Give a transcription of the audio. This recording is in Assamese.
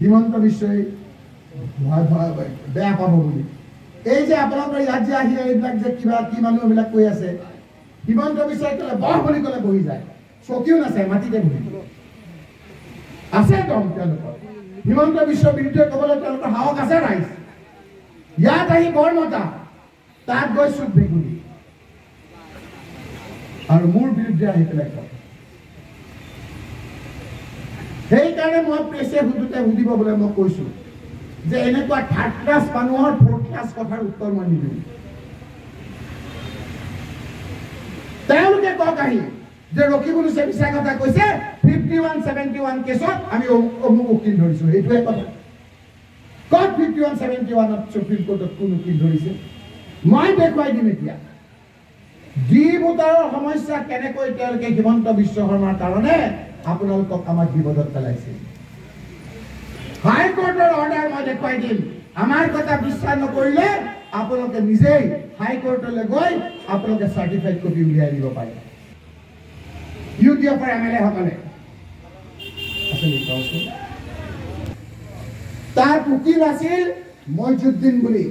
হিমন্ত বিশ্বই বেয়া পাব বুলি এই যে আপোনালোকৰ ইয়াত যে আহি এইবিলাক যে কিবা কি মানুহবিলাক কৈ আছে হিমন্ত বিশ্বই ক'লে বহ বুলি ক'লে বহি যায় চকীও নাচায় মাটিতে বহি আছে দম তেওঁলোকৰ হিমন্ত বিশ্বৰ বিৰুদ্ধে ক'বলৈ তেওঁলোকৰ সাহস আছে ৰাইজ ইয়াত আহি বৰমতা তাত গৈ চুপ বেগুনি আৰু মোৰ বিৰুদ্ধে আহি পেলাই কয় সেইকাৰণে মই প্ৰেছে সুধিব বোলে মই কৈছো যে এনেকুৱা থাৰ্ড ক্লাছ মানুহৰ ফ'ৰ্থ ক্লাছ কথাৰ উত্তৰ মই নিদিওঁ তেওঁলোকে কওক আহি যে ৰকিবুল হুছেইন মিছা কথা কৈছে 51-71 কেছত আমি অমুক উকিল ধৰিছো এইটোৱে কথা ক'ত 51-71ত সুপ্ৰিম কোৰ্টত কোন উকিল ধৰিছে মই দেখুৱাই দিম এতিয়া ডি ভোটাৰৰ সমস্যা কেনেকৈ তেওঁলোকে হিমন্ত বিশ্ব শৰ্মাৰ কাৰণে আপোনালোকক আমাক বিপদত পেলাইছে হাইকোৰ্টৰ অৰ্ডাৰ মই দেখুৱাই দিম আমাৰ কথা বিশ্বাস নকৰিলে আপোনালোকে নিজেই হাইকোৰ্টলৈ গৈ আপোনালোকে চাৰ্টিফাইড কপি উলিয়াই দিব পাৰে ইউডিএফৰ এমএলএ সকলে তাৰ উকিল আছিল মইজুদ্দিন বুলি